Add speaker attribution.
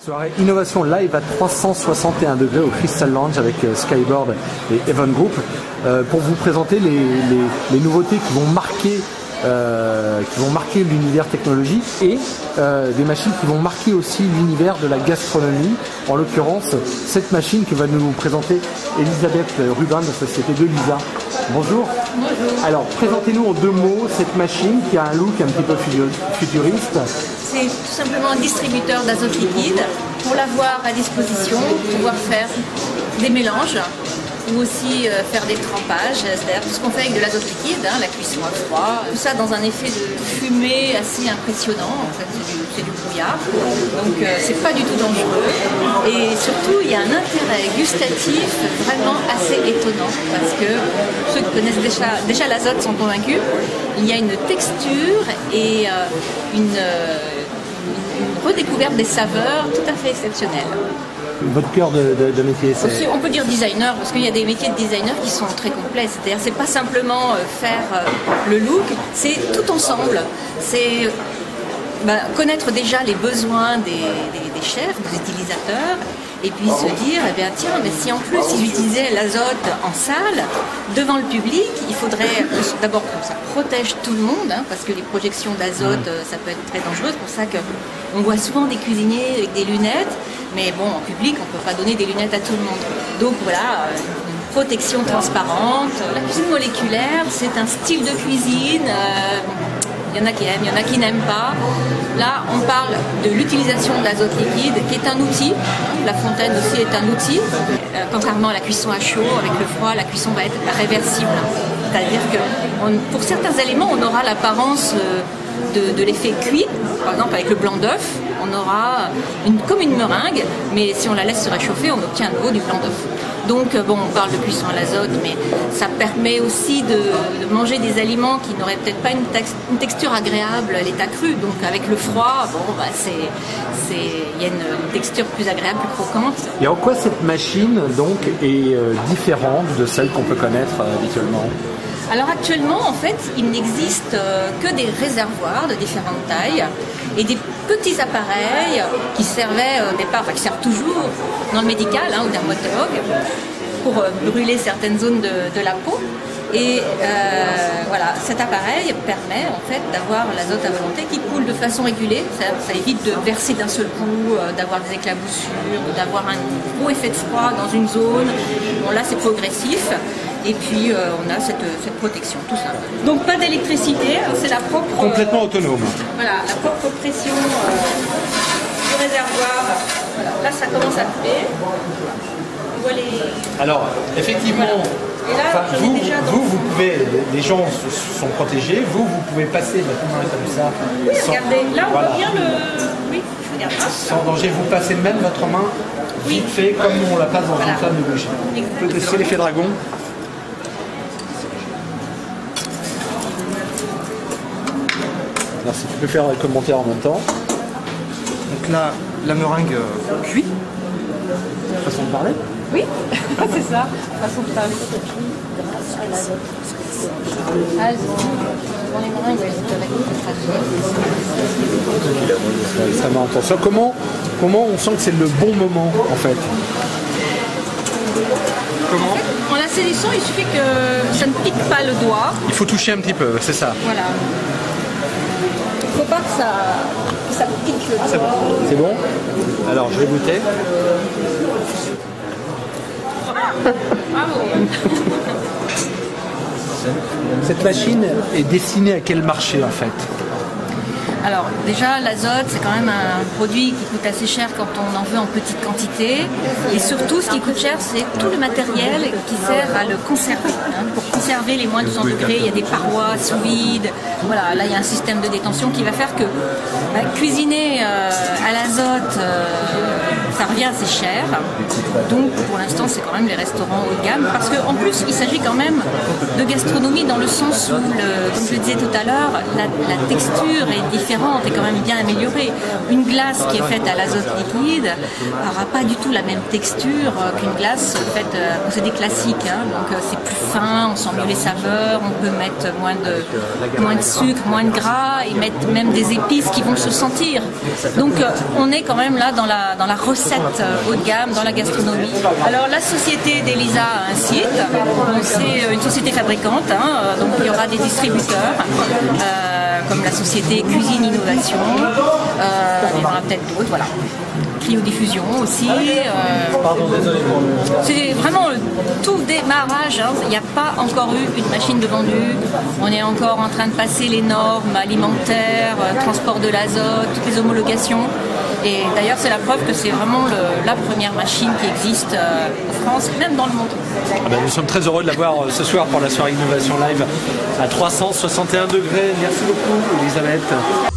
Speaker 1: Soirée innovation live à 361 degrés au Crystal Lounge avec Skyboard et Event Group pour vous présenter les nouveautés qui vont marquer l'univers technologique et des machines qui vont marquer aussi l'univers de la gastronomie. En l'occurrence, cette machine que va nous présenter Elisabeth Rubin de la société de Lisa. Bonjour.
Speaker 2: Bonjour.
Speaker 1: Alors, présentez-nous en deux mots cette machine qui a un look un petit peu futuriste.
Speaker 2: C'est tout simplement un distributeur d'azote liquide. Pour l'avoir à disposition, pouvoir faire des mélanges ou aussi faire des trempages, c'est-à-dire tout ce qu'on fait avec de l'azote liquide, la cuisson à froid, tout ça dans un effet de fumée assez impressionnant. En fait, c'est du brouillard, donc c'est pas du tout dangereux. Et surtout, il y a un intérêt gustatif vraiment assez étonnant parce que ceux qui connaissent déjà l'azote sont convaincus. Il y a une texture et une redécouverte des saveurs tout à fait exceptionnelle.
Speaker 1: Votre cœur de métier, c'est...
Speaker 2: On peut dire designer, parce qu'il y a des métiers de designer qui sont très complets. C'est-à-dire, c'est pas simplement faire le look, c'est tout ensemble. C'est connaître déjà les besoins des chefs, des utilisateurs, et puis se dire, eh bien tiens, mais si en plus ils utilisaient l'azote en salle, devant le public, il faudrait d'abord que ça protège tout le monde, parce que les projections d'azote, ça peut être très dangereux. C'est pour ça qu'on voit souvent des cuisiniers avec des lunettes, mais bon, en public, on ne peut pas donner des lunettes à tout le monde. Donc voilà, une protection transparente. La cuisine moléculaire, c'est un style de cuisine. Il y en a qui aiment, il y en a qui n'aiment pas. Là, on parle de l'utilisation de l'azote liquide, qui est un outil. La fontaine aussi est un outil. Contrairement à la cuisson à chaud, avec le froid, la cuisson va être réversible. C'est-à-dire que pour certains éléments, on aura l'apparence de l'effet cuit. Par exemple, avec le blanc d'œuf, on aura comme une meringue, mais si on la laisse se réchauffer, on obtient à nouveau du blanc d'œuf. Donc, bon, on parle de cuisson à l'azote, mais ça permet aussi de manger des aliments qui n'auraient peut-être pas une texture agréable à l'état cru. Donc, avec le froid, bon, il y a une texture plus agréable, plus croquante.
Speaker 1: Et en quoi cette machine, donc, est différente de celle qu'on peut connaître habituellement ?
Speaker 2: Alors actuellement, en fait, il n'existe que des réservoirs de différentes tailles et des petits appareils qui servaient au départ, qui servent toujours dans le médical, ou dermatologue, pour brûler certaines zones de la peau. Et voilà, cet appareil permet en fait d'avoir l'azote à volonté qui coule de façon régulée. Ça évite de verser d'un seul coup, d'avoir des éclaboussures, d'avoir un gros effet de froid dans une zone. Bon, là, c'est progressif. Et puis on a cette protection, tout simple. Donc pas d'électricité, c'est la propre...
Speaker 1: Complètement autonome.
Speaker 2: Voilà, la propre pression du réservoir. Voilà, là ça commence à couler. On voit les...
Speaker 1: Alors, effectivement,
Speaker 2: voilà. Et là,
Speaker 1: vous pouvez, les gens sont protégés, vous pouvez passer maintenant à l'état de ça.
Speaker 2: Oui, regardez, là on voit bien le... Oui, regarde.
Speaker 1: Sans danger, vous passez même votre main vite fait, comme on la passe dans une flamme de bougie. On peut tester l'effet dragon. Alors, si tu peux faire un commentaire en même temps.
Speaker 3: Donc là, la meringue cuit.
Speaker 1: Façon de parler.
Speaker 2: Oui, c'est ça, façon de parler. Grâce à l'azote. Dans les meringues, elles peuvent être
Speaker 1: extrêmement intense. Comment on sent que c'est le bon moment en fait?
Speaker 2: Comment? En l'assaisissant, il suffit que ça ne pique pas le doigt.
Speaker 1: Il faut toucher un petit peu, c'est ça.
Speaker 2: Voilà. Il ne faut pas que ça pique le doigt.
Speaker 1: C'est bon? Alors, je vais goûter.
Speaker 2: Bravo.
Speaker 1: Cette machine est destinée à quel marché en fait?
Speaker 2: Alors déjà, l'azote, c'est quand même un produit qui coûte assez cher quand on en veut en petite quantité. Et surtout, ce qui coûte cher, c'est tout le matériel qui sert à le conserver. Pour conserver les moins de 200 degrés, il y a des parois sous vide. Voilà, là, il y a un système de détention qui va faire que cuisiner à l'azote, ça revient assez cher. Donc pour l'instant c'est quand même les restaurants haut de gamme, parce qu'en plus il s'agit quand même de gastronomie dans le sens où, comme je le disais tout à l'heure, la texture est différente et quand même bien améliorée. Une glace qui est faite à l'azote liquide n'aura pas du tout la même texture qu'une glace faite, c'est des classiques, hein, donc c'est plus fin, on sent mieux les saveurs, on peut mettre moins de sucre, moins de gras et mettre même des épices qui vont se sentir. Donc on est quand même là dans la recette haut de gamme, dans la gastronomie. Alors la société d'Elisa a un site, c'est une société fabricante, hein, donc il y aura des distributeurs comme la société Cuisine Innovation, il y en aura peut-être d'autres, voilà. Cryodiffusion aussi. C'est vraiment le tout démarrage. Hein. Il n'y a pas encore eu une machine de vendue. On est encore en train de passer les normes alimentaires, transport de l'azote, toutes les homologations. Et d'ailleurs, c'est la preuve que c'est vraiment la première machine qui existe en France, même dans le monde.
Speaker 4: Ah ben, nous sommes très heureux de la voir ce soir pour la soirée Innovation Live à 361 degrés. Merci beaucoup, Elisabeth.